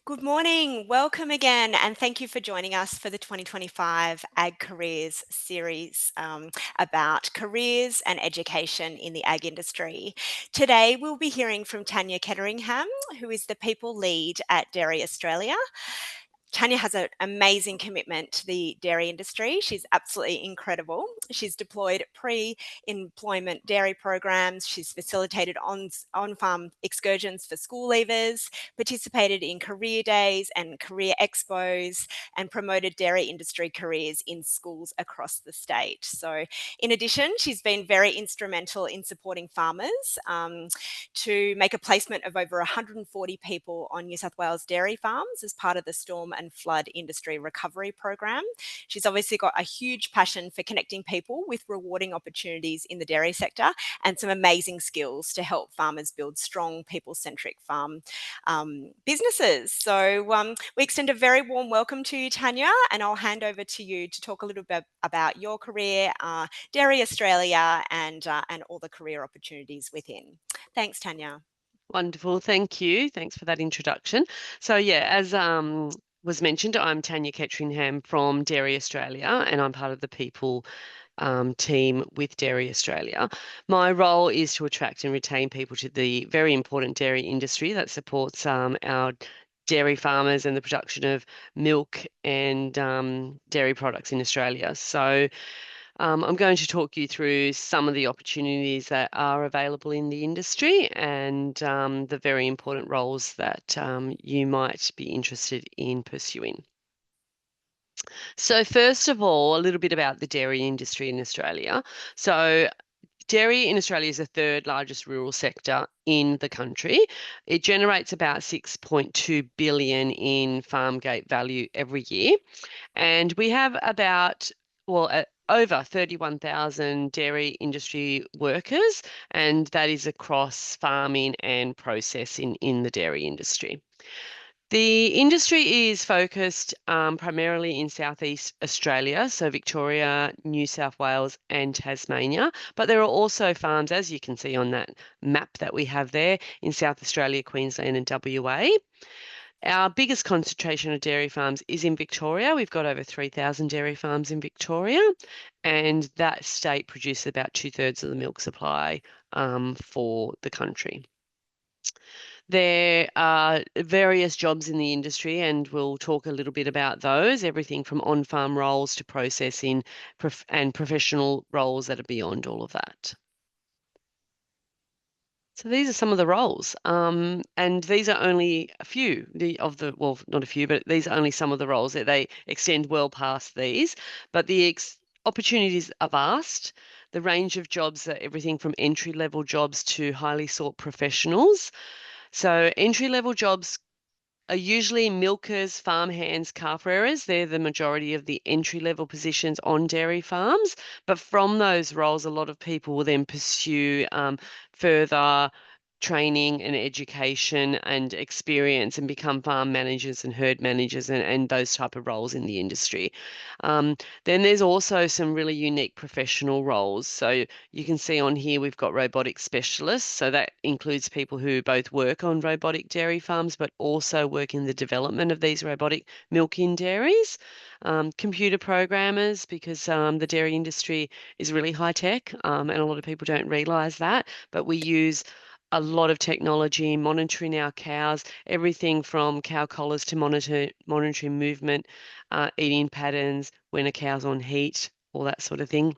Good morning. Welcome again, and thank you for joining us for the 2025 Ag Careers series about careers and education in the ag industry. Today, we'll be hearing from Tania Ketteringham, who is the People Lead at Dairy Australia. Tania has an amazing commitment to the dairy industry. She's absolutely incredible. She's deployed pre-employment dairy programs. She's facilitated on-farm excursions for school leavers, participated in career days and career expos, and promoted dairy industry careers in schools across the state. So in addition, she's been very instrumental in supporting farmers to make a placement of over 140 people on New South Wales dairy farms as part of the Storm and Flood Industry Recovery Program. She's obviously got a huge passion for connecting people with rewarding opportunities in the dairy sector and some amazing skills to help farmers build strong, people-centric farm businesses. So we extend a very warm welcome to you, Tania, and I'll hand over to you to talk a little bit about your career, Dairy Australia, and all the career opportunities within. Thanks, Tania. Wonderful. Thank you. Thanks for that introduction. So yeah, as was mentioned, I'm Tania Ketteringham from Dairy Australia, and I'm part of the people team with Dairy Australia. My role is to attract and retain people to the very important dairy industry that supports our dairy farmers and the production of milk and dairy products in Australia. So I'm going to talk you through some of the opportunities that are available in the industry and the very important roles that you might be interested in pursuing. So first of all, a little bit about the dairy industry in Australia. So dairy in Australia is the third largest rural sector in the country. It generates about 6.2 billion in farm gate value every year. And we have about, over 31,000 dairy industry workers, and that is across farming and processing in the dairy industry. The industry is focused primarily in Southeast Australia, so Victoria, New South Wales, and Tasmania. But there are also farms, as you can see on that map that we have there, in South Australia, Queensland, and WA. Our biggest concentration of dairy farms is in Victoria. We've got over 3,000 dairy farms in Victoria, and that state produces about 2/3 of the milk supply for the country. There are various jobs in the industry, and we'll talk a little bit about those, everything from on-farm roles to processing and professional roles that are beyond all of that. So these are some of the roles, and these are only a few well, not a few, but these are only some of the roles that they extend well past these. But the opportunities are vast. The range of jobs are everything from entry-level jobs to highly sought professionals. So entry-level jobs are usually milkers, farmhands, calf rearers. They're the majority of the entry-level positions on dairy farms. But from those roles, a lot of people will then pursue further training and education and experience and become farm managers and herd managers and those type of roles in the industry. Then there's also some really unique professional roles. So you can see on here we've got robotic specialists. So that includes people who both work on robotic dairy farms but also work in the development of these robotic milking dairies. Computer programmers, because the dairy industry is really high tech, and a lot of people don't realize that, but we use a lot of technology monitoring our cows, everything from cow collars to monitoring movement, eating patterns, when a cow's on heat, all that sort of thing.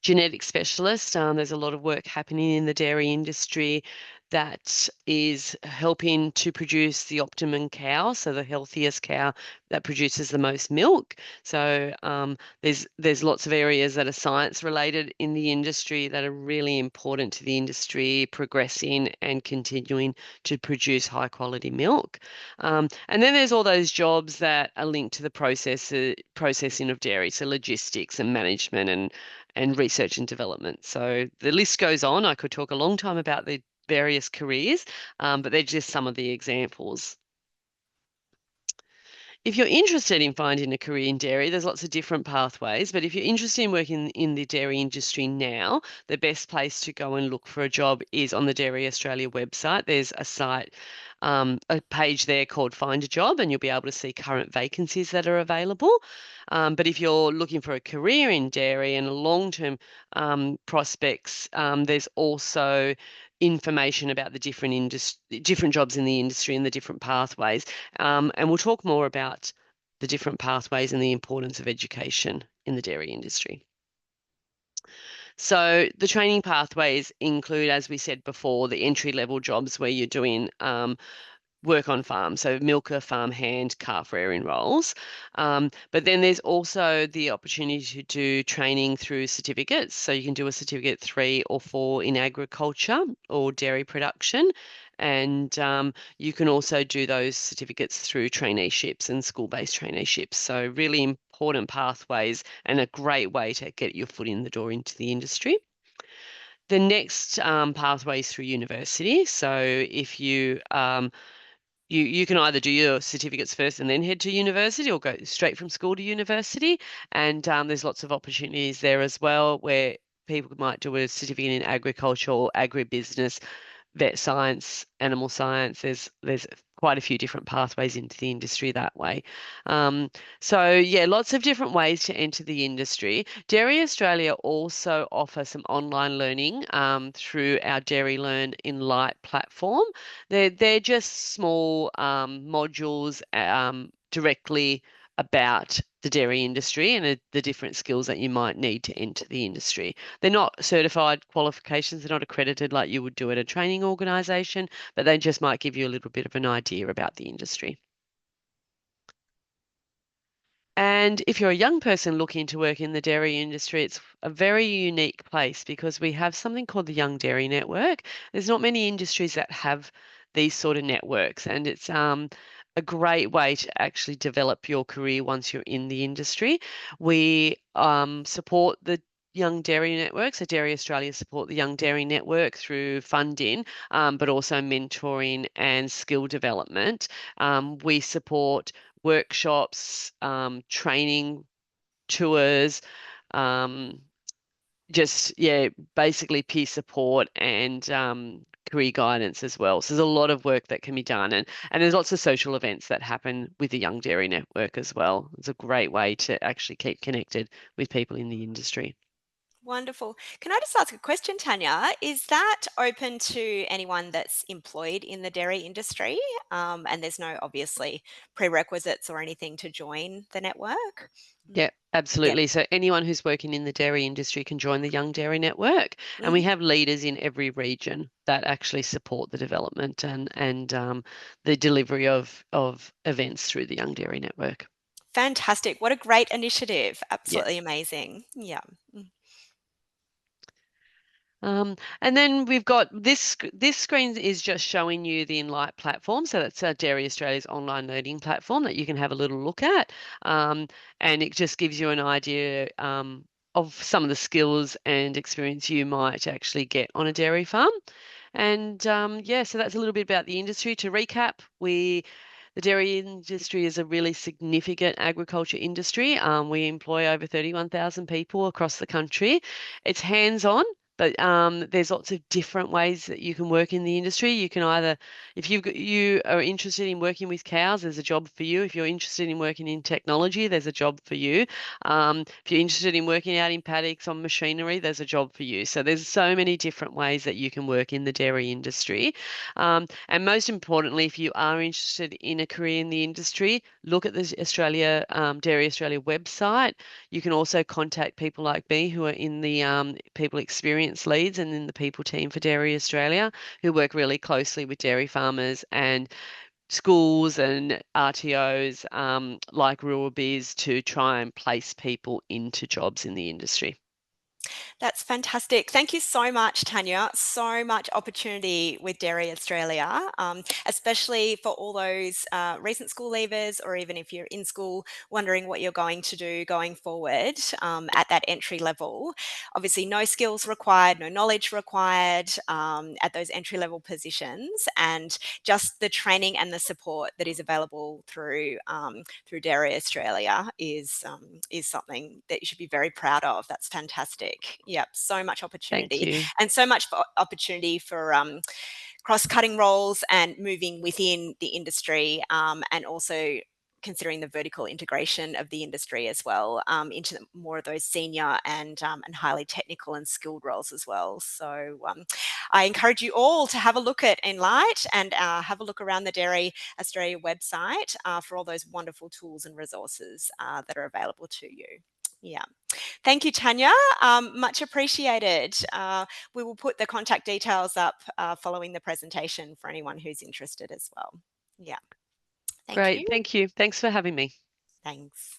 Genetic specialist, there's a lot of work happening in the dairy industry that is helping to produce the optimum cow, so the healthiest cow that produces the most milk. So there's lots of areas that are science related in the industry that are really important to the industry progressing and continuing to produce high quality milk. And then there's all those jobs that are linked to the processing of dairy, so logistics and management and research and development. So the list goes on. I could talk a long time about the various careers, but they're just some of the examples. if you're interested in finding a career in dairy, there's lots of different pathways. But if you're interested in working in the dairy industry now, the best place to go and look for a job is on the Dairy Australia website. There's a site, a page there called Find a Job, and you'll be able to see current vacancies that are available. But if you're looking for a career in dairy and long-term prospects, there's also information about the different jobs in the industry and the different pathways. And we'll talk more about the different pathways and the importance of education in the dairy industry. So the training pathways include, as we said before, the entry-level jobs where you're doing work on farm, so milker, farmhand, calf rearing roles. But then there's also the opportunity to do training through certificates. So you can do a certificate 3 or 4 in agriculture or dairy production. And you can also do those certificates through traineeships and school-based traineeships. So really important pathways and a great way to get your foot in the door into the industry. The next pathway is through university. So if you can either do your certificates first and then head to university, or go straight from school to university. And there's lots of opportunities there as well, where people might do a certificate in agriculture or agribusiness, vet science, animal science. There's quite a few different pathways into the industry that way. Um, so yeah, lots of different ways to enter the industry. Dairy Australia also offer some online learning through our Dairy Learn in Light platform. They're just small modules directly about the dairy industry and the different skills that you might need to enter the industry. They're not certified qualifications, they're not accredited like you would do at a training organisation, but they just might give you a little bit of an idea about the industry. And if you're a young person looking to work in the dairy industry, it's a very unique place because we have something called the Young Dairy Network. There's not many industries that have these sort of networks, and it's a great way to actually develop your career once you're in the industry. We support the Young Dairy Network. So Dairy Australia support the Young Dairy Network through funding, but also mentoring and skill development. We support workshops, training tours, um, just, yeah, basically peer support and career guidance as well. So there's a lot of work that can be done. And there's lots of social events that happen with the Young Dairy Network as well. It's a great way to actually keep connected with people in the industry. Wonderful. Can I just ask a question, Tanya? Is that open to anyone that's employed in the dairy industry? And there's no obviously prerequisites or anything to join the network? Yeah, Yep. absolutely. So anyone who's working in the dairy industry can join the Young Dairy Network, and we Mhm. have leaders in every region that actually support the development and the delivery of events through the Young Dairy Network. Fantastic. What a great initiative. Yeah. Absolutely amazing. Yeah. Mm. And then we've got this screen is just showing you the Enlight platform. So that's Dairy Australia's online learning platform that you can have a little look at. Um, and it just gives you an idea of some of the skills and experience you might actually get on a dairy farm. And yeah, so that's a little bit about the industry. To recap, the dairy industry is a really significant agriculture industry. We employ over 31,000 people across the country. It's hands-on, but there's lots of different ways that you can work in the industry. You can either, if you are interested in working with cows, there's a job for you. If you're interested in working in technology, there's a job for you. If you're interested in working out in paddocks on machinery, there's a job for you. So there's so many different ways that you can work in the dairy industry. And most importantly, if you are interested in a career in the industry, look at the Dairy Australia website. You can also contact people like me who are in the people experience leads and in the people team for Dairy Australia, who work really closely with dairy farmers and schools and RTOs like Rural Biz to try and place people into jobs in the industry. That's fantastic. Thank you so much, Tanya. So much opportunity with Dairy Australia, especially for all those recent school leavers, or even if you're in school wondering what you're going to do going forward at that entry level. Obviously, no skills required, no knowledge required at those entry level positions, and just the training and the support that is available through Dairy Australia is something that you should be very proud of. That's fantastic. Yep, so much Thank opportunity, you. and so much opportunity for cross-cutting roles and moving within the industry, and also considering the vertical integration of the industry as well, into more of those senior and highly technical and skilled roles as well. So I encourage you all to have a look at Enlight and have a look around the Dairy Australia website for all those wonderful tools and resources that are available to you. Yeah. Thank you, Tanya. Much appreciated. We will put the contact details up following the presentation for anyone who's interested as well. Yeah. Thank Great. you. Thank you. Thanks for having me. Thanks.